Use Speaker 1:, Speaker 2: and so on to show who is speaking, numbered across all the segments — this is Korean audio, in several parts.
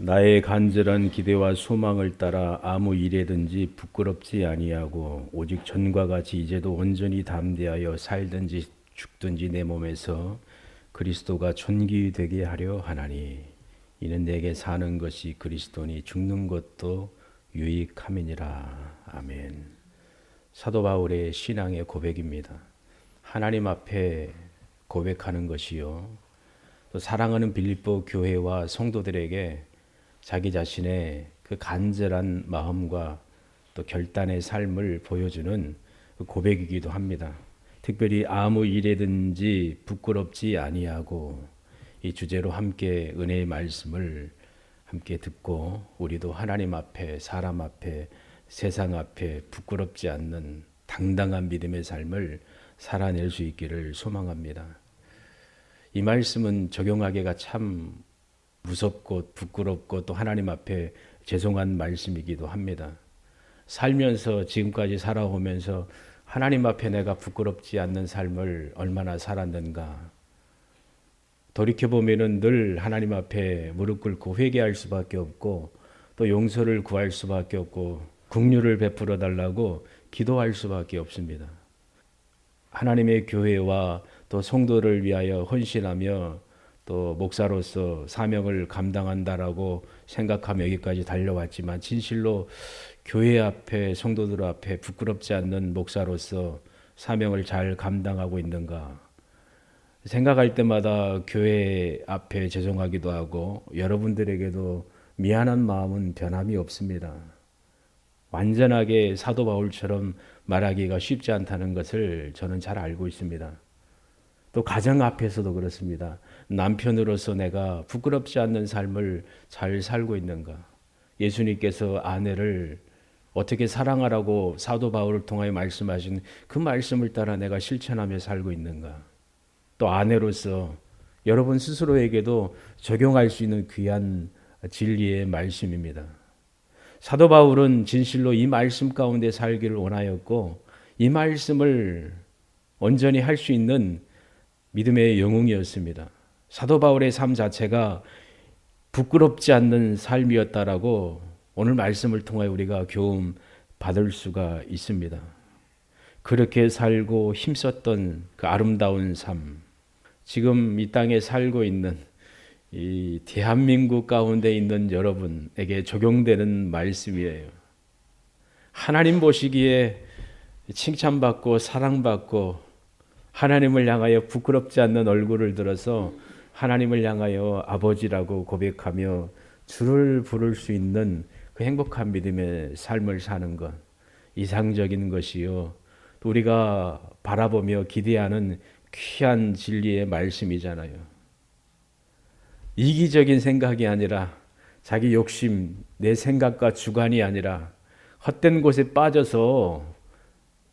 Speaker 1: 나의 간절한 기대와 소망을 따라 아무 일에든지 부끄럽지 아니하고 오직 전과 같이 이제도 온전히 담대하여 살든지 죽든지 내 몸에서 그리스도가 존귀되게 하려 하나니 이는 내게 사는 것이 그리스도니 죽는 것도 유익함이니라. 아멘. 사도 바울의 신앙의 고백입니다. 하나님 앞에 고백하는 것이요, 또 사랑하는 빌립보 교회와 성도들에게 자기 자신의 그 간절한 마음과 또 결단의 삶을 보여주는 그 고백이기도 합니다. 특별히 아무 일에든지 부끄럽지 아니하고 이 주제로 함께 은혜의 말씀을 함께 듣고 우리도 하나님 앞에, 사람 앞에, 세상 앞에 부끄럽지 않는 당당한 믿음의 삶을 살아낼 수 있기를 소망합니다. 이 말씀은 적용하기가 참 무섭고 부끄럽고 또 하나님 앞에 죄송한 말씀이기도 합니다. 살면서 지금까지 살아오면서 하나님 앞에 내가 부끄럽지 않는 삶을 얼마나 살았는가. 돌이켜보면은 늘 하나님 앞에 무릎 꿇고 회개할 수밖에 없고 또 용서를 구할 수밖에 없고 긍휼을 베풀어 달라고 기도할 수밖에 없습니다. 하나님의 교회와 또 성도를 위하여 헌신하며 또 목사로서 사명을 감당한다라고 생각하며 여기까지 달려왔지만 진실로 교회 앞에 성도들 앞에 부끄럽지 않는 목사로서 사명을 잘 감당하고 있는가 생각할 때마다 교회 앞에 죄송하기도 하고 여러분들에게도 미안한 마음은 변함이 없습니다. 완전하게 사도 바울처럼 말하기가 쉽지 않다는 것을 저는 잘 알고 있습니다. 또 가정 앞에서도 그렇습니다. 남편으로서 내가 부끄럽지 않는 삶을 잘 살고 있는가? 예수님께서 아내를 어떻게 사랑하라고 사도 바울을 통하여 말씀하신 그 말씀을 따라 내가 실천하며 살고 있는가? 또 아내로서 여러분 스스로에게도 적용할 수 있는 귀한 진리의 말씀입니다. 사도 바울은 진실로 이 말씀 가운데 살기를 원하였고 이 말씀을 온전히 할 수 있는 믿음의 영웅이었습니다. 사도 바울의 삶 자체가 부끄럽지 않는 삶이었다라고 오늘 말씀을 통하여 우리가 교훈 받을 수가 있습니다. 그렇게 살고 힘썼던 그 아름다운 삶, 지금 이 땅에 살고 있는 이 대한민국 가운데 있는 여러분에게 적용되는 말씀이에요. 하나님 보시기에 칭찬받고 사랑받고 하나님을 향하여 부끄럽지 않는 얼굴을 들어서 하나님을 향하여 아버지라고 고백하며 주를 부를 수 있는 그 행복한 믿음의 삶을 사는 것, 이상적인 것이요, 또 우리가 바라보며 기대하는 귀한 진리의 말씀이잖아요. 이기적인 생각이 아니라 자기 욕심, 내 생각과 주관이 아니라 헛된 곳에 빠져서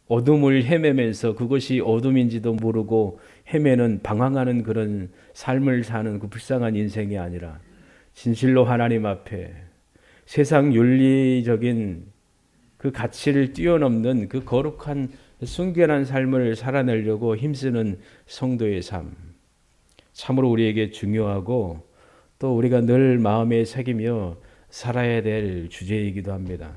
Speaker 1: 어둠을 헤매면서 그것이 어둠인지도 모르고 헤매는 방황하는 그런 삶을 사는 그 불쌍한 인생이 아니라 진실로 하나님 앞에 세상 윤리적인 그 가치를 뛰어넘는 그 거룩한 순결한 삶을 살아내려고 힘쓰는 성도의 삶, 참으로 우리에게 중요하고 또 우리가 늘 마음에 새기며 살아야 될 주제이기도 합니다.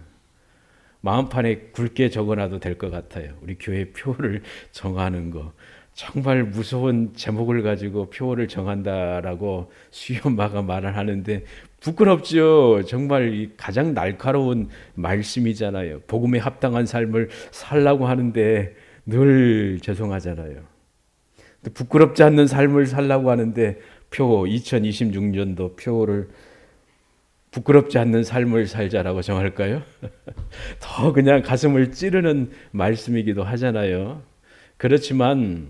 Speaker 1: 마음판에 굵게 적어놔도 될 것 같아요. 우리 교회 표를 정하는 거. 정말 무서운 제목을 가지고 표를 정한다라고 수요마가 말을 하는데 부끄럽죠. 정말 가장 날카로운 말씀이잖아요. 복음에 합당한 삶을 살라고 하는데 늘 죄송하잖아요. 부끄럽지 않는 삶을 살라고 하는데 2026년도 표를 부끄럽지 않는 삶을 살자라고 정할까요? 더 그냥 가슴을 찌르는 말씀이기도 하잖아요. 그렇지만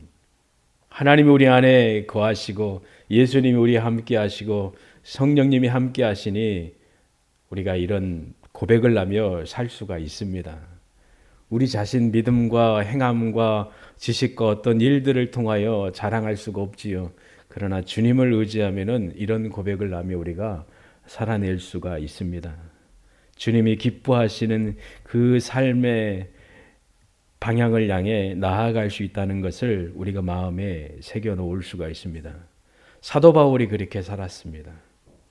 Speaker 1: 하나님이 우리 안에 거하시고 예수님이 우리 함께 하시고 성령님이 함께 하시니 우리가 이런 고백을 하며 살 수가 있습니다. 우리 자신 믿음과 행함과 지식과 어떤 일들을 통하여 자랑할 수가 없지요. 그러나 주님을 의지하면은 이런 고백을 하며 우리가 살아낼 수가 있습니다. 주님이 기뻐하시는 그 삶의 방향을 향해 나아갈 수 있다는 것을 우리가 마음에 새겨 놓을 수가 있습니다. 사도 바울이 그렇게 살았습니다.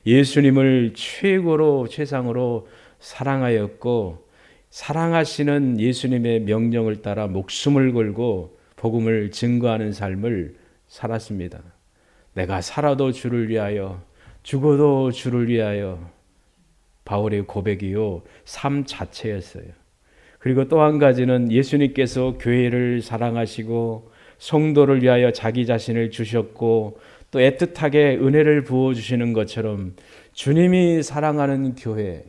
Speaker 1: 예수님을 최고로 최상으로 사랑하였고 사랑하시는 예수님의 명령을 따라 목숨을 걸고 복음을 증거하는 삶을 살았습니다. 내가 살아도 주를 위하여 죽어도 주를 위하여 바울의 고백이요 삶 자체였어요. 그리고 또 한 가지는 예수님께서 교회를 사랑하시고 성도를 위하여 자기 자신을 주셨고 또 애틋하게 은혜를 부어주시는 것처럼 주님이 사랑하는 교회,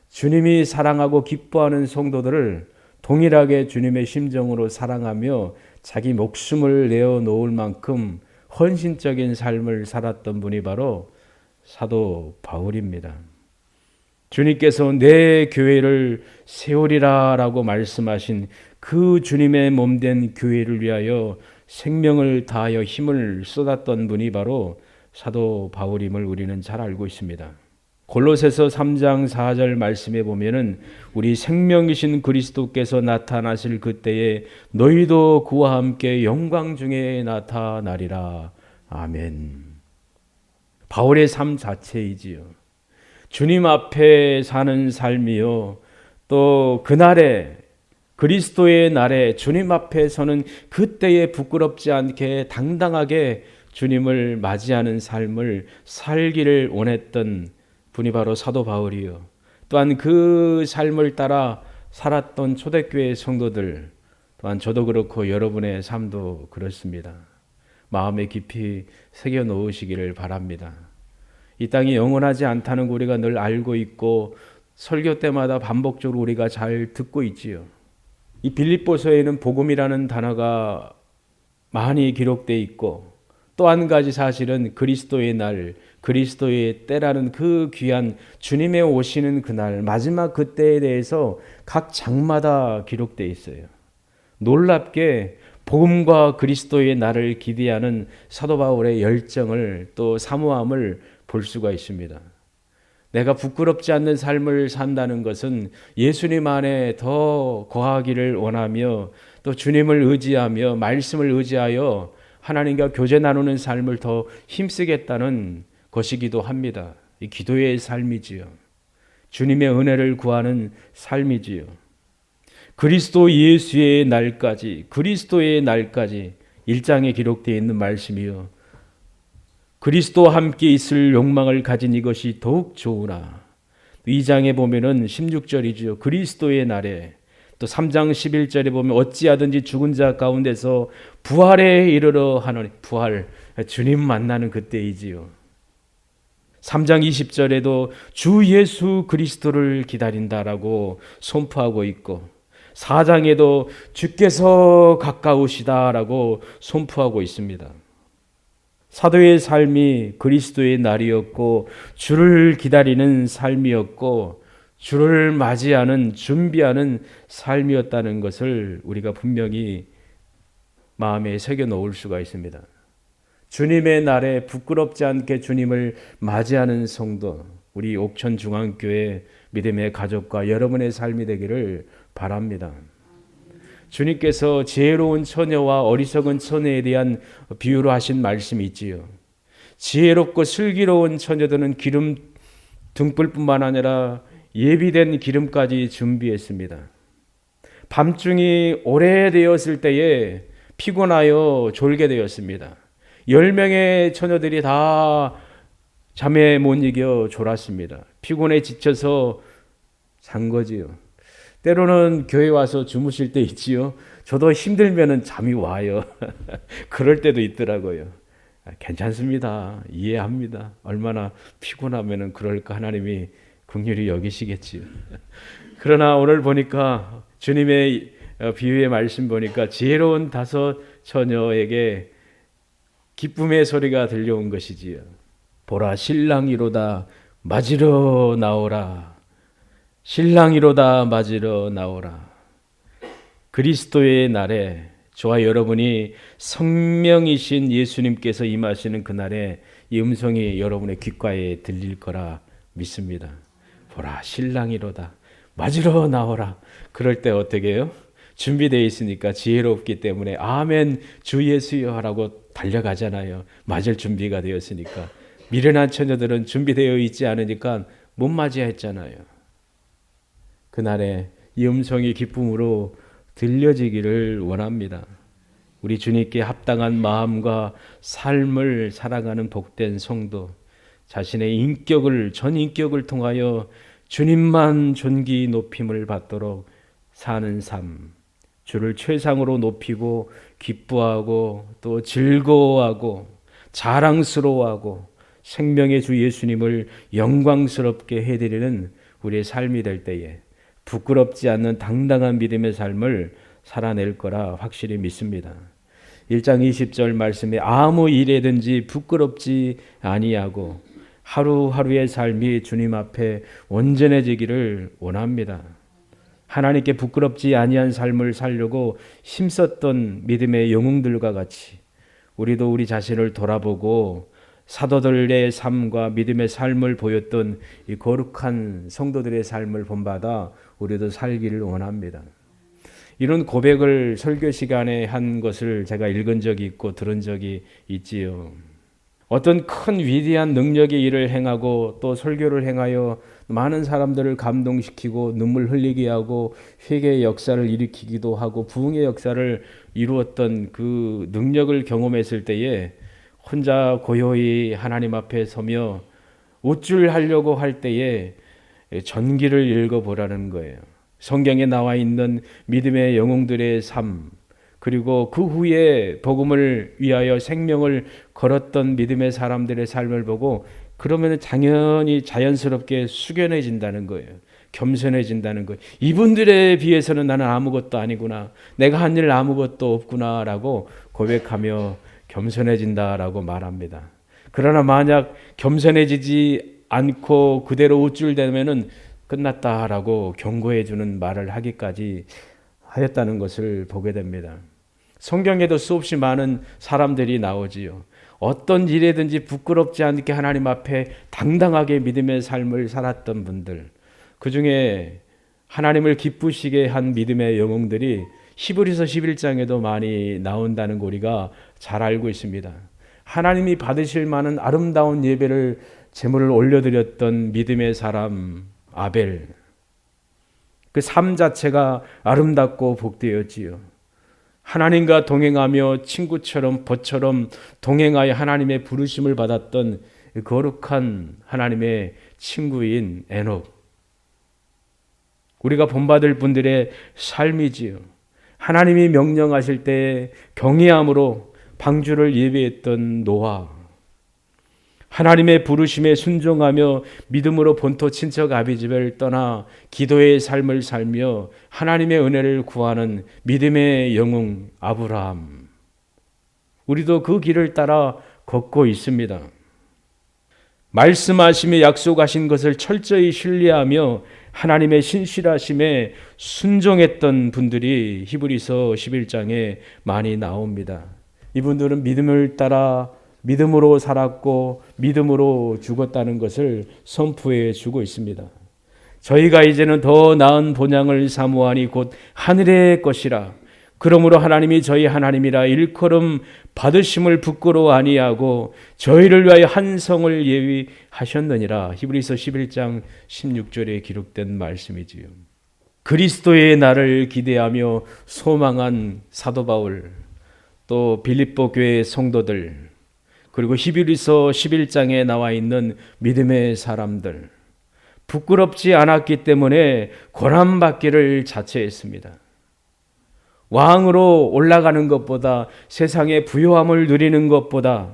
Speaker 1: 주님이 사랑하고 기뻐하는 성도들을 동일하게 주님의 심정으로 사랑하며 자기 목숨을 내어놓을 만큼 헌신적인 삶을 살았던 분이 바로 사도 바울입니다. 주님께서 내 교회를 세우리라 라고 말씀하신 그 주님의 몸된 교회를 위하여 생명을 다하여 힘을 쏟았던 분이 바로 사도 바울임을 우리는 잘 알고 있습니다. 골로새서 3장 4절 말씀에 보면은 우리 생명이신 그리스도께서 나타나실 그때에 너희도 그와 함께 영광 중에 나타나리라. 아멘. 바울의 삶 자체이지요. 주님 앞에 사는 삶이요. 또 그날에 그리스도의 날에 주님 앞에 서는 그때에 부끄럽지 않게 당당하게 주님을 맞이하는 삶을 살기를 원했던 분이 바로 사도 바울이요. 또한 그 삶을 따라 살았던 초대교회 성도들, 또한 저도 그렇고 여러분의 삶도 그렇습니다. 마음에 깊이 새겨 놓으시기를 바랍니다. 이 땅이 영원하지 않다는 거 우리가 늘 알고 있고 설교 때마다 반복적으로 우리가 잘 듣고 있지요. 이 빌립보서에는 복음이라는 단어가 많이 기록되어 있고 또 한 가지 사실은 그리스도의 날, 그리스도의 때라는 그 귀한 주님의 오시는 그날, 마지막 그때에 대해서 각 장마다 기록되어 있어요. 놀랍게 복음과 그리스도의 날을 기대하는 사도 바울의 열정을 또 사모함을 볼 수가 있습니다. 내가 부끄럽지 않는 삶을 산다는 것은 예수님 안에 더 거하기를 원하며 또 주님을 의지하며 말씀을 의지하여 하나님과 교제 나누는 삶을 더 힘쓰겠다는 것이기도 합니다. 이 기도의 삶이지요. 주님의 은혜를 구하는 삶이지요. 그리스도 예수의 날까지, 그리스도의 날까지 1장에 기록되어 있는 말씀이요. 그리스도와 함께 있을 욕망을 가진 이것이 더욱 좋으나 2장에 보면은 16절이죠. 그리스도의 날에 또 3장 11절에 보면 어찌하든지 죽은 자 가운데서 부활에 이르러 하노니 부활 주님 만나는 그때이지요. 3장 20절에도 주 예수 그리스도를 기다린다라고 선포하고 있고 4장에도 주께서 가까우시다라고 선포하고 있습니다. 사도의 삶이 그리스도의 날이었고 주를 기다리는 삶이었고 주를 맞이하는 준비하는 삶이었다는 것을 우리가 분명히 마음에 새겨 놓을 수가 있습니다. 주님의 날에 부끄럽지 않게 주님을 맞이하는 성도, 우리 옥천중앙교회 믿음의 가족과 여러분의 삶이 되기를 바랍니다. 주님께서 지혜로운 처녀와 어리석은 처녀에 대한 비유로 하신 말씀이 있지요. 지혜롭고 슬기로운 처녀들은 기름 등불뿐만 아니라 예비된 기름까지 준비했습니다. 밤중이 오래되었을 때에 피곤하여 졸게 되었습니다. 10명의 처녀들이 다 잠에 못 이겨 졸았습니다. 피곤에 지쳐서 잔 거지요. 때로는 교회 와서 주무실 때 있지요. 저도 힘들면 잠이 와요. 그럴 때도 있더라고요. 괜찮습니다. 이해합니다. 얼마나 피곤하면 그럴까 하나님이 긍휼히 여기시겠지요. 그러나 오늘 보니까 주님의 비유의 말씀 보니까 지혜로운 5 처녀에게 기쁨의 소리가 들려온 것이지요. 보라 신랑이로다 맞으러 나오라. 신랑이로다 맞으러 나오라. 그리스도의 날에 저와 여러분이 성령이신 예수님께서 임하시는 그날에 이 음성이 여러분의 귓가에 들릴 거라 믿습니다. 보라 신랑이로다 맞으러 나오라. 그럴 때 어떻게 해요? 준비되어 있으니까 지혜롭기 때문에 아멘 주 예수여 라고 달려가잖아요. 맞을 준비가 되었으니까 미련한 처녀들은 준비되어 있지 않으니까 못 맞이했잖아요. 그날에 이 음성이 기쁨으로 들려지기를 원합니다. 우리 주님께 합당한 마음과 삶을 살아가는 복된 성도, 자신의 전 인격을 통하여 주님만 존귀 높임을 받도록 사는 삶, 주를 최상으로 높이고 기뻐하고 또 즐거워하고 자랑스러워하고 생명의 주 예수님을 영광스럽게 해드리는 우리의 삶이 될 때에 부끄럽지 않는 당당한 믿음의 삶을 살아낼 거라 확실히 믿습니다. 1장 20절 말씀에 아무 일에든지 부끄럽지 아니하고 하루하루의 삶이 주님 앞에 온전해지기를 원합니다. 하나님께 부끄럽지 아니한 삶을 살려고 힘썼던 믿음의 영웅들과 같이 우리도 우리 자신을 돌아보고 사도들의 삶과 믿음의 삶을 보였던 이 거룩한 성도들의 삶을 본받아 우리도 살기를 원합니다. 이런 고백을 설교 시간에 한 것을 제가 읽은 적이 있고 들은 적이 있지요. 어떤 큰 위대한 능력의 일을 행하고 또 설교를 행하여 많은 사람들을 감동시키고 눈물 흘리게 하고 회개의 역사를 일으키기도 하고 부흥의 역사를 이루었던 그 능력을 경험했을 때에 혼자 고요히 하나님 앞에 서며 우쭐하려고 할 때에 전기를 읽어보라는 거예요. 성경에 나와 있는 믿음의 영웅들의 삶, 그리고 그 후에 복음을 위하여 생명을 걸었던 믿음의 사람들의 삶을 보고 그러면 당연히 자연스럽게 숙연해진다는 거예요. 겸손해진다는 거예요. 이분들에 비해서는 나는 아무것도 아니구나. 내가 한 일 아무것도 없구나 라고 고백하며 겸손해진다라고 말합니다. 그러나 만약 겸손해지지 않고 그대로 우쭐대면은 끝났다라고 경고해 주는 말을 하기까지 하였다는 것을 보게 됩니다. 성경에도 수없이 많은 사람들이 나오지요. 어떤 일에든지 부끄럽지 않게 하나님 앞에 당당하게 믿음의 삶을 살았던 분들, 그 중에 하나님을 기쁘시게 한 믿음의 영웅들이 히브리서 11장에도 많이 나온다는 거 우리가 잘 알고 있습니다. 하나님이 받으실 만한 아름다운 예배를 제물을 올려드렸던 믿음의 사람 아벨, 그 삶 자체가 아름답고 복되었지요. 하나님과 동행하며 친구처럼 벗처럼 동행하여 하나님의 부르심을 받았던 거룩한 하나님의 친구인 에녹, 우리가 본받을 분들의 삶이지요. 하나님이 명령하실 때 경외함으로 방주를 예배했던 노아, 하나님의 부르심에 순종하며 믿음으로 본토 친척 아비집을 떠나 기도의 삶을 살며 하나님의 은혜를 구하는 믿음의 영웅 아브라함, 우리도 그 길을 따라 걷고 있습니다. 말씀하시며 약속하신 것을 철저히 신뢰하며 하나님의 신실하심에 순종했던 분들이 히브리서 11장에 많이 나옵니다. 이분들은 믿음을 따라 믿음으로 살았고 믿음으로 죽었다는 것을 선포해 주고 있습니다. 저희가 이제는 더 나은 본향을 사모하니 곧 하늘의 것이라. 그러므로 하나님이 저희 하나님이라 일컬음 받으심을 부끄러워 아니하고 저희를 위하여 한 성을 예비하셨느니라. 히브리서 11장 16절에 기록된 말씀이지요. 그리스도의 날을 기대하며 소망한 사도 바울, 또 빌립보 교회 성도들, 그리고 히브리서 11장에 나와 있는 믿음의 사람들, 부끄럽지 않았기 때문에 고난받기를 자처했습니다. 왕으로 올라가는 것보다, 세상의 부요함을 누리는 것보다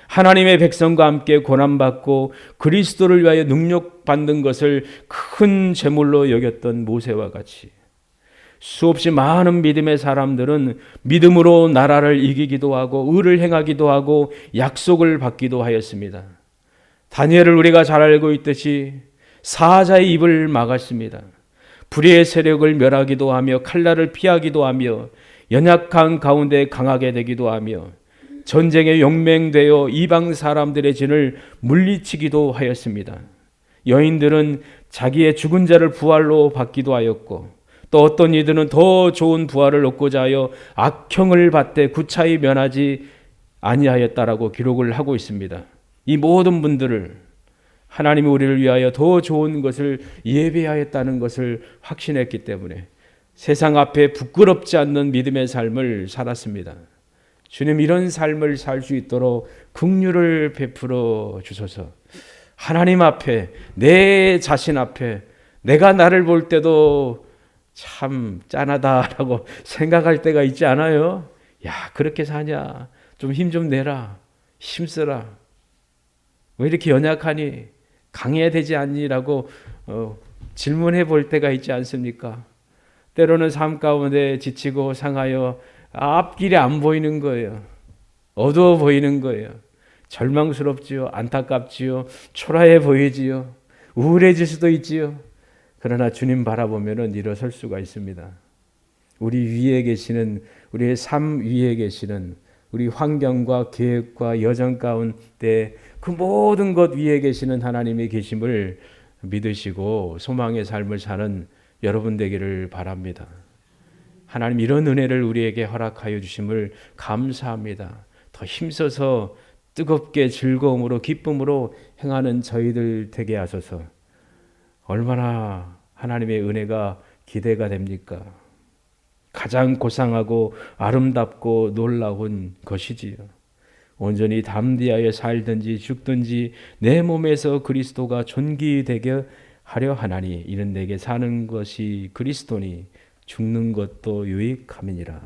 Speaker 1: 하나님의 백성과 함께 고난받고 그리스도를 위하여 능력받는 것을 큰 제물로 여겼던 모세와 같이 수없이 많은 믿음의 사람들은 믿음으로 나라를 이기기도 하고 의를 행하기도 하고 약속을 받기도 하였습니다. 다니엘을 우리가 잘 알고 있듯이 사자의 입을 막았습니다. 불의의 세력을 멸하기도 하며 칼날을 피하기도 하며 연약한 가운데 강하게 되기도 하며 전쟁에 용맹되어 이방 사람들의 진을 물리치기도 하였습니다. 여인들은 자기의 죽은 자를 부활로 받기도 하였고 또 어떤 이들은 더 좋은 부활을 얻고자 하여 악형을 받되 구차히 면하지 아니하였다라고 기록을 하고 있습니다. 이 모든 분들을 하나님이 우리를 위하여 더 좋은 것을 예비하였다는 것을 확신했기 때문에 세상 앞에 부끄럽지 않는 믿음의 삶을 살았습니다. 주님, 이런 삶을 살 수 있도록 긍휼을 베풀어 주소서. 하나님 앞에, 내 자신 앞에 내가 나를 볼 때도 참 짠하다라고 생각할 때가 있지 않아요? 야, 그렇게 사냐? 좀 힘 좀 내라. 힘쓰라. 왜 이렇게 연약하니? 강해야 되지 않니?라고 질문해 볼 때가 있지 않습니까? 때로는 삶 가운데 지치고 상하여 앞길이 안 보이는 거예요. 어두워 보이는 거예요. 절망스럽지요. 안타깝지요. 초라해 보이지요. 우울해질 수도 있지요. 그러나 주님 바라보면은 일어설 수가 있습니다. 우리 위에 계시는, 우리의 삶 위에 계시는, 우리 환경과 계획과 여정 가운데 그 모든 것 위에 계시는 하나님의 계심을 믿으시고 소망의 삶을 사는 여러분 되기를 바랍니다. 하나님 이런 은혜를 우리에게 허락하여 주심을 감사합니다. 더 힘써서 뜨겁게 즐거움으로 기쁨으로 행하는 저희들 되게 하소서. 얼마나 하나님의 은혜가 기대가 됩니까? 가장 고상하고 아름답고 놀라운 것이지요. 온전히 담대하여 살든지 죽든지 내 몸에서 그리스도가 존귀되게 하려 하나니 이는 내게 사는 것이 그리스도니 죽는 것도 유익함이니라.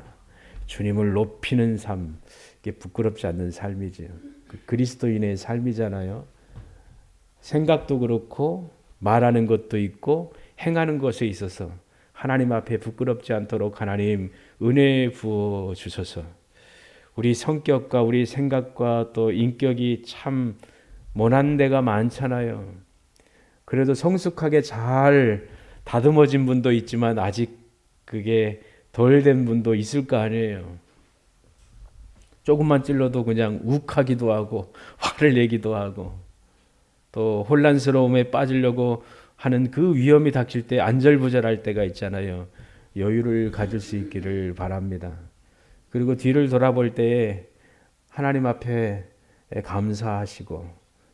Speaker 1: 주님을 높이는 삶, 이게 부끄럽지 않는 삶이지요. 그리스도인의 삶이잖아요. 생각도 그렇고 말하는 것도 있고 행하는 것에 있어서 하나님 앞에 부끄럽지 않도록 하나님 은혜 부어 주소서. 우리 성격과 우리 생각과 또 인격이 참 모난 데가 많잖아요. 그래도 성숙하게 잘 다듬어진 분도 있지만 아직 그게 덜 된 분도 있을 거 아니에요. 조금만 찔러도 그냥 욱하기도 하고 화를 내기도 하고 또 혼란스러움에 빠지려고 하는 그 위험이 닥칠 때 안절부절할 때가 있잖아요. 여유를 가질 수 있기를 바랍니다. 그리고 뒤를 돌아볼 때에 하나님 앞에 감사하시고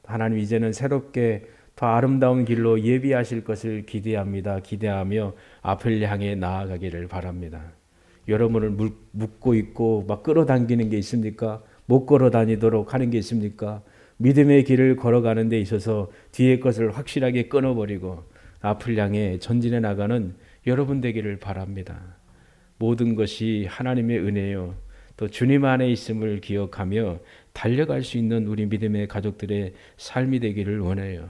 Speaker 1: 하나님 이제는 새롭게 더 아름다운 길로 예비하실 것을 기대하며 앞을 향해 나아가기를 바랍니다. 여러분을 묶고 있고 막 끌어당기는 게 있습니까? 못 걸어다니도록 하는 게 있습니까? 믿음의 길을 걸어가는 데 있어서 뒤의 것을 확실하게 끊어버리고 앞을 향해 전진해 나가는 여러분 되기를 바랍니다. 모든 것이 하나님의 은혜요. 또 주님 안에 있음을 기억하며 달려갈 수 있는 우리 믿음의 가족들의 삶이 되기를 원해요.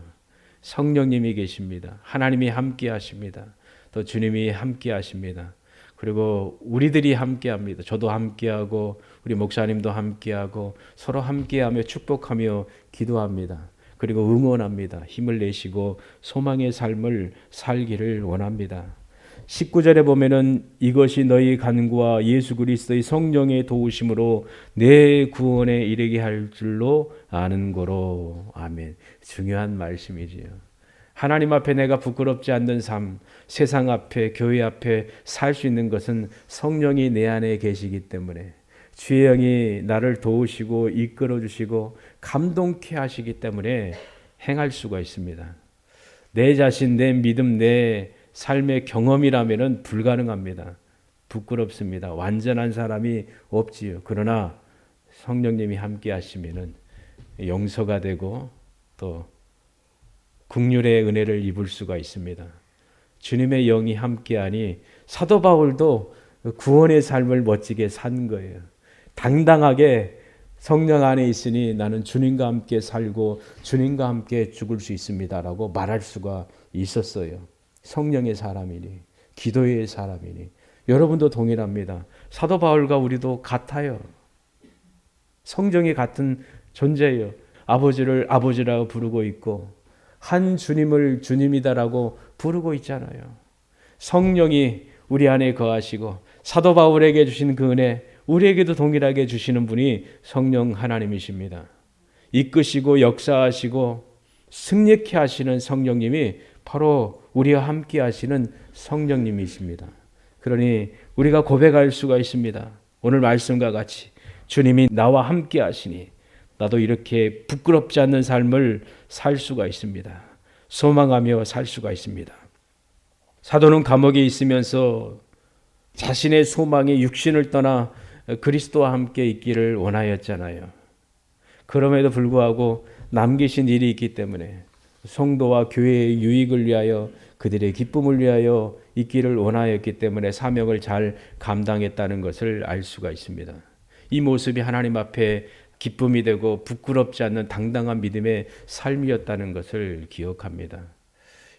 Speaker 1: 성령님이 계십니다. 하나님이 함께 하십니다. 또 주님이 함께 하십니다. 그리고 우리들이 함께합니다. 저도 함께하고 우리 목사님도 함께하고 서로 함께하며 축복하며 기도합니다. 그리고 응원합니다. 힘을 내시고 소망의 삶을 살기를 원합니다. 19절에 보면은 이것이 너희 간구와 예수 그리스도의 성령의 도우심으로 내 구원에 이르게 할 줄로 아는 거로. 아멘. 중요한 말씀이지요. 하나님 앞에 내가 부끄럽지 않는 삶, 세상 앞에, 교회 앞에 살 수 있는 것은 성령이 내 안에 계시기 때문에 주의 영이 나를 도우시고 이끌어 주시고 감동케 하시기 때문에 행할 수가 있습니다. 내 자신, 내 믿음, 내 삶의 경험이라면 불가능합니다. 부끄럽습니다. 완전한 사람이 없지요. 그러나 성령님이 함께 하시면은 용서가 되고 또 긍휼의 은혜를 입을 수가 있습니다. 주님의 영이 함께하니 사도 바울도 구원의 삶을 멋지게 산 거예요. 당당하게 성령 안에 있으니 나는 주님과 함께 살고 주님과 함께 죽을 수 있습니다라고 말할 수가 있었어요. 성령의 사람이니 기도의 사람이니 여러분도 동일합니다. 사도 바울과 우리도 같아요. 성정이 같은 존재예요. 아버지를 아버지라고 부르고 있고 한 주님을 주님이다라고 부르고 있잖아요. 성령이 우리 안에 거하시고 사도 바울에게 주신 그 은혜 우리에게도 동일하게 주시는 분이 성령 하나님이십니다. 이끄시고 역사하시고 승리케 하시는 성령님이 바로 우리와 함께 하시는 성령님이십니다. 그러니 우리가 고백할 수가 있습니다. 오늘 말씀과 같이 주님이 나와 함께 하시니 나도 이렇게 부끄럽지 않는 삶을 살 수가 있습니다. 소망하며 살 수가 있습니다. 사도는 감옥에 있으면서 자신의 소망이 육신을 떠나 그리스도와 함께 있기를 원하였잖아요. 그럼에도 불구하고 남기신 일이 있기 때문에 성도와 교회의 유익을 위하여 그들의 기쁨을 위하여 있기를 원하였기 때문에 사명을 잘 감당했다는 것을 알 수가 있습니다. 이 모습이 하나님 앞에 기쁨이 되고 부끄럽지 않는 당당한 믿음의 삶이었다는 것을 기억합니다.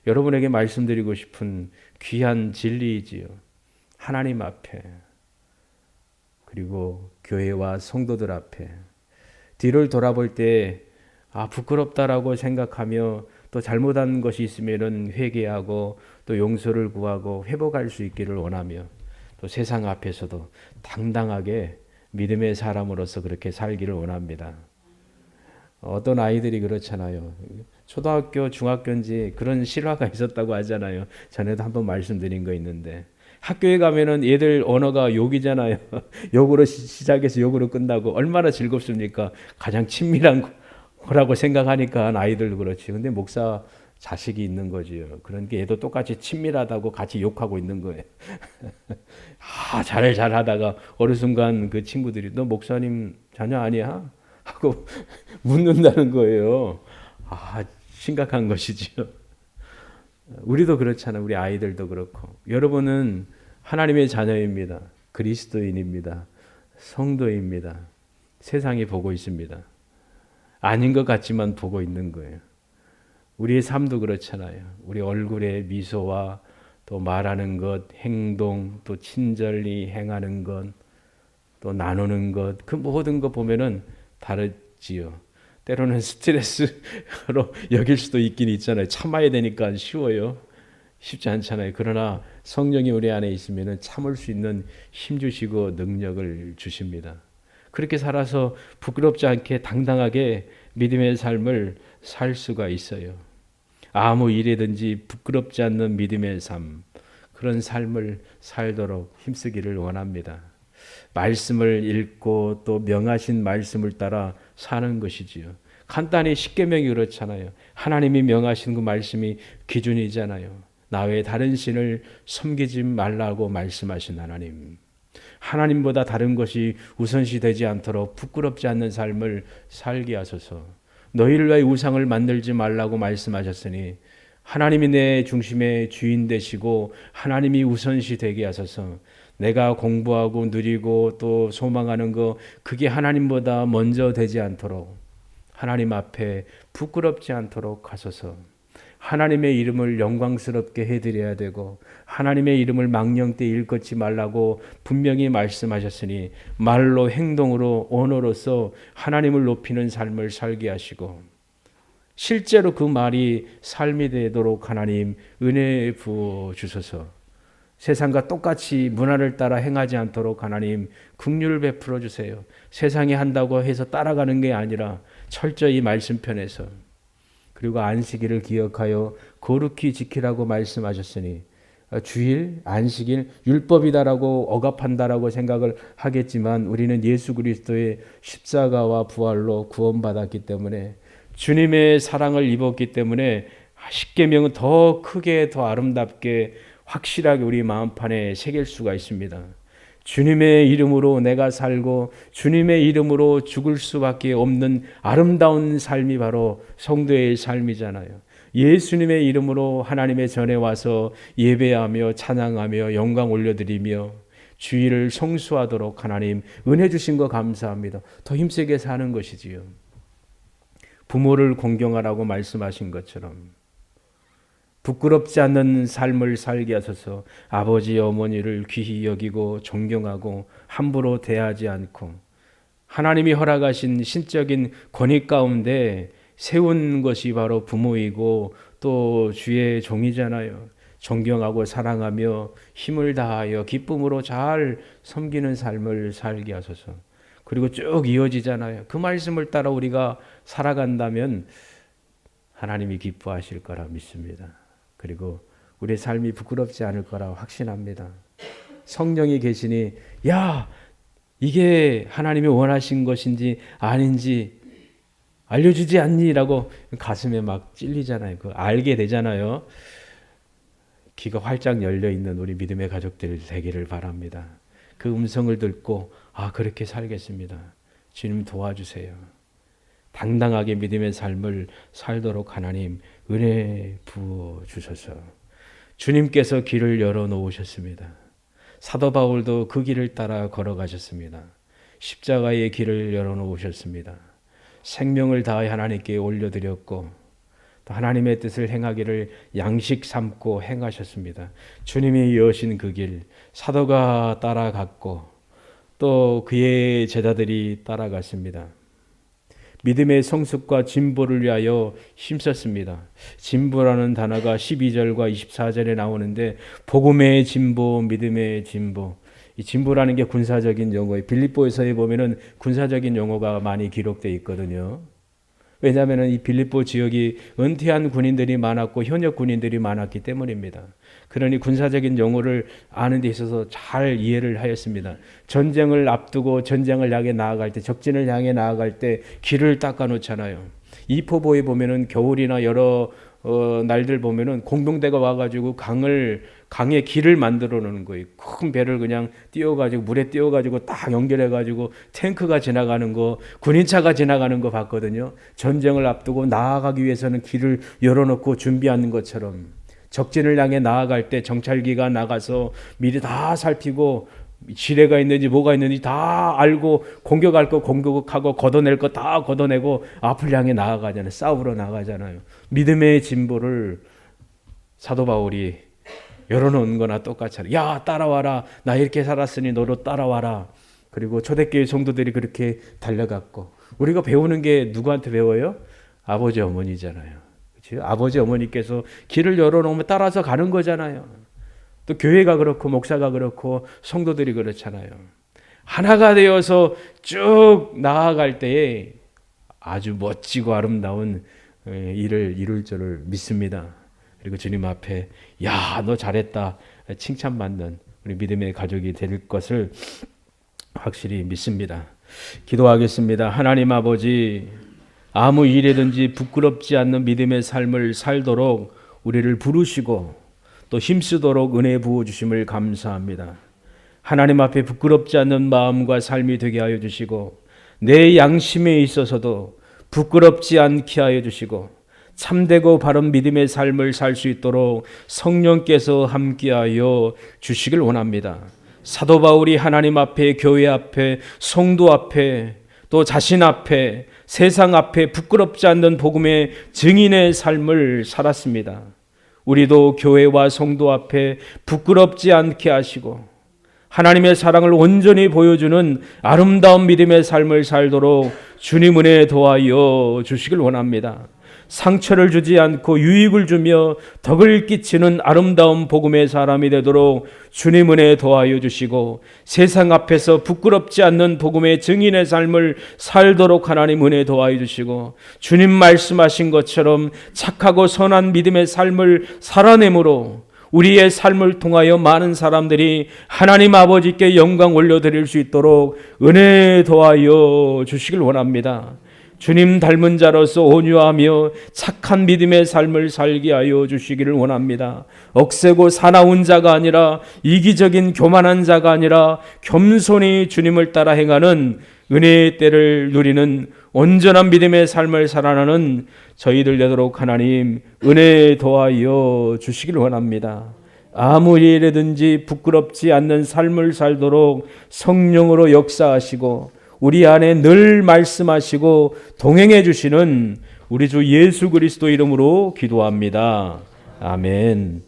Speaker 1: 여러분에게 말씀드리고 싶은 귀한 진리이지요. 하나님 앞에 그리고 교회와 성도들 앞에 뒤를 돌아볼 때 부끄럽다라고 생각하며 또 잘못한 것이 있으면 회개하고 또 용서를 구하고 회복할 수 있기를 원하며 또 세상 앞에서도 당당하게 믿음의 사람으로서 그렇게 살기를 원합니다. 어떤 아이들이 그렇잖아요. 초등학교, 중학교인지 그런 실화가 있었다고 하잖아요. 전에도 한번 말씀드린 거 있는데 학교에 가면은 얘들 언어가 욕이잖아요. 욕으로 시작해서 욕으로 끝나고 얼마나 즐겁습니까? 가장 친밀한 거라고 생각하니까 아이들도 그렇지. 근데 목사 자식이 있는 거지요. 그러니까 얘도 똑같이 친밀하다고 같이 욕하고 있는 거예요. 잘하다가 어느 순간 그 친구들이 너 목사님 자녀 아니야? 하고 묻는다는 거예요. 심각한 것이지요. 우리도 그렇잖아요. 우리 아이들도 그렇고. 여러분은 하나님의 자녀입니다. 그리스도인입니다. 성도입니다. 세상이 보고 있습니다. 아닌 것 같지만 보고 있는 거예요. 우리의 삶도 그렇잖아요. 우리 얼굴의 미소와 또 말하는 것, 행동, 또 친절히 행하는 것, 또 나누는 것, 그 모든 거 보면은 다르지요. 때로는 스트레스로 여길 수도 있긴 있잖아요. 참아야 되니까 쉬워요. 쉽지 않잖아요. 그러나 성령이 우리 안에 있으면 참을 수 있는 힘 주시고 능력을 주십니다. 그렇게 살아서 부끄럽지 않게 당당하게 믿음의 삶을 살 수가 있어요. 아무 일이든지 부끄럽지 않는 믿음의 삶, 그런 삶을 살도록 힘쓰기를 원합니다. 말씀을 읽고 또 명하신 말씀을 따라 사는 것이지요. 간단히 십계명이 그렇잖아요. 하나님이 명하신 그 말씀이 기준이잖아요. 나 외에 다른 신을 섬기지 말라고 말씀하신 하나님. 하나님보다 다른 것이 우선시 되지 않도록 부끄럽지 않는 삶을 살게 하소서. 너희를 위해 우상을 만들지 말라고 말씀하셨으니 하나님이 내 중심의 주인 되시고 하나님이 우선시 되게 하소서. 내가 공부하고 누리고 또 소망하는 거 그게 하나님보다 먼저 되지 않도록 하나님 앞에 부끄럽지 않도록 하소서. 하나님의 이름을 영광스럽게 해드려야 되고 하나님의 이름을 망령되이 일컫지 말라고 분명히 말씀하셨으니 말로 행동으로 언어로서 하나님을 높이는 삶을 살게 하시고 실제로 그 말이 삶이 되도록 하나님 은혜 부어 주소서. 세상과 똑같이 문화를 따라 행하지 않도록 하나님 긍휼을 베풀어 주세요. 세상이 한다고 해서 따라가는 게 아니라 철저히 말씀편에서 그리고 안식일을 기억하여 거룩히 지키라고 말씀하셨으니 주일, 안식일, 율법이다라고 억압한다라고 생각을 하겠지만 우리는 예수 그리스도의 십자가와 부활로 구원받았기 때문에 주님의 사랑을 입었기 때문에 십계명은 더 크게 더 아름답게 확실하게 우리 마음판에 새길 수가 있습니다. 주님의 이름으로 내가 살고 주님의 이름으로 죽을 수밖에 없는 아름다운 삶이 바로 성도의 삶이잖아요. 예수님의 이름으로 하나님의 전에 와서 예배하며 찬양하며 영광 올려드리며 주일을 성수하도록 하나님 은혜 주신 거 감사합니다. 더 힘세게 사는 것이지요. 부모를 공경하라고 말씀하신 것처럼 부끄럽지 않는 삶을 살게 하소서. 아버지 어머니를 귀히 여기고 존경하고 함부로 대하지 않고 하나님이 허락하신 신적인 권위 가운데 세운 것이 바로 부모이고 또 주의 종이잖아요. 존경하고 사랑하며 힘을 다하여 기쁨으로 잘 섬기는 삶을 살게 하소서. 그리고 쭉 이어지잖아요. 그 말씀을 따라 우리가 살아간다면 하나님이 기뻐하실 거라 믿습니다. 그리고 우리의 삶이 부끄럽지 않을 거라 확신합니다. 성령이 계시니 이게 하나님이 원하신 것인지 아닌지 알려주지 않니?라고 가슴에 막 찔리잖아요. 그 알게 되잖아요. 귀가 활짝 열려 있는 우리 믿음의 가족들 되기를 바랍니다. 그 음성을 듣고 그렇게 살겠습니다. 주님 도와주세요. 당당하게 믿음의 삶을 살도록 하나님 은혜 부어 주셔서 주님께서 길을 열어 놓으셨습니다. 사도 바울도 그 길을 따라 걸어가셨습니다. 십자가의 길을 열어 놓으셨습니다. 생명을 다해 하나님께 올려드렸고 또 하나님의 뜻을 행하기를 양식 삼고 행하셨습니다. 주님이 여신 그 길 사도가 따라갔고 또 그의 제자들이 따라갔습니다. 믿음의 성숙과 진보를 위하여 힘썼습니다. 진보라는 단어가 12절과 24절에 나오는데 복음의 진보, 믿음의 진보. 이 진보라는 게 군사적인 용어예요. 빌립보에서에 보면은 군사적인 용어가 많이 기록되어 있거든요. 왜냐하면 이 빌립보 지역이 은퇴한 군인들이 많았고 현역 군인들이 많았기 때문입니다. 그러니 군사적인 용어를 아는 데 있어서 잘 이해를 하였습니다. 전쟁을 앞두고 전쟁을 향해 나아갈 때, 적진을 향해 나아갈 때 길을 닦아 놓잖아요. 이포보에 보면은 겨울이나 여러 날들 보면은 공동대가 와가지고 강에 길을 만들어 놓는 거예요. 큰 배를 그냥 띄워가지고 물에 띄워가지고 딱 연결해가지고 탱크가 지나가는 거, 군인차가 지나가는 거 봤거든요. 전쟁을 앞두고 나아가기 위해서는 길을 열어놓고 준비하는 것처럼 적진을 향해 나아갈 때 정찰기가 나가서 미리 다 살피고 지뢰가 있는지 뭐가 있는지 다 알고 공격할 거 공격하고 걷어낼 거 다 걷어내고 앞을 향해 나아가잖아요. 싸우러 나가잖아요. 믿음의 진보를 사도 바울이 열어놓은 거나 똑같잖아요. 야 따라와라. 나 이렇게 살았으니 너도 따라와라. 그리고 초대교회 성도들이 그렇게 달려갔고 우리가 배우는 게 누구한테 배워요? 아버지 어머니잖아요. 그렇죠? 아버지 어머니께서 길을 열어놓으면 따라서 가는 거잖아요. 또 교회가 그렇고 목사가 그렇고 성도들이 그렇잖아요. 하나가 되어서 쭉 나아갈 때에 아주 멋지고 아름다운 일을 이룰 줄을 믿습니다. 그리고 주님 앞에 야, 너 잘했다 칭찬받는 우리 믿음의 가족이 될 것을 확실히 믿습니다. 기도하겠습니다. 하나님 아버지, 아무 일이든지 부끄럽지 않는 믿음의 삶을 살도록 우리를 부르시고 또 힘쓰도록 은혜 부어주심을 감사합니다. 하나님 앞에 부끄럽지 않는 마음과 삶이 되게 하여 주시고 내 양심에 있어서도 부끄럽지 않게 하여 주시고 참되고 바른 믿음의 삶을 살 수 있도록 성령께서 함께하여 주시길 원합니다. 사도 바울이 하나님 앞에, 교회 앞에, 성도 앞에, 또 자신 앞에, 세상 앞에 부끄럽지 않는 복음의 증인의 삶을 살았습니다. 우리도 교회와 성도 앞에 부끄럽지 않게 하시고 하나님의 사랑을 온전히 보여주는 아름다운 믿음의 삶을 살도록 주님 은혜 도와여 주시길 원합니다. 상처를 주지 않고 유익을 주며 덕을 끼치는 아름다운 복음의 사람이 되도록 주님 은혜 도와여 주시고 세상 앞에서 부끄럽지 않는 복음의 증인의 삶을 살도록 하나님 은혜 도와여 주시고 주님 말씀하신 것처럼 착하고 선한 믿음의 삶을 살아내므로 우리의 삶을 통하여 많은 사람들이 하나님 아버지께 영광 올려드릴 수 있도록 은혜 도와여 주시길 원합니다. 주님 닮은 자로서 온유하며 착한 믿음의 삶을 살게 하여 주시기를 원합니다. 억세고 사나운 자가 아니라 이기적인 교만한 자가 아니라 겸손히 주님을 따라 행하는 은혜의 때를 누리는 온전한 믿음의 삶을 살아가는 저희들 되도록 하나님 은혜 도와여 주시기를 원합니다. 아무 일이든지 부끄럽지 않는 삶을 살도록 성령으로 역사하시고 우리 안에 늘 말씀하시고 동행해 주시는 우리 주 예수 그리스도 이름으로 기도합니다. 아멘.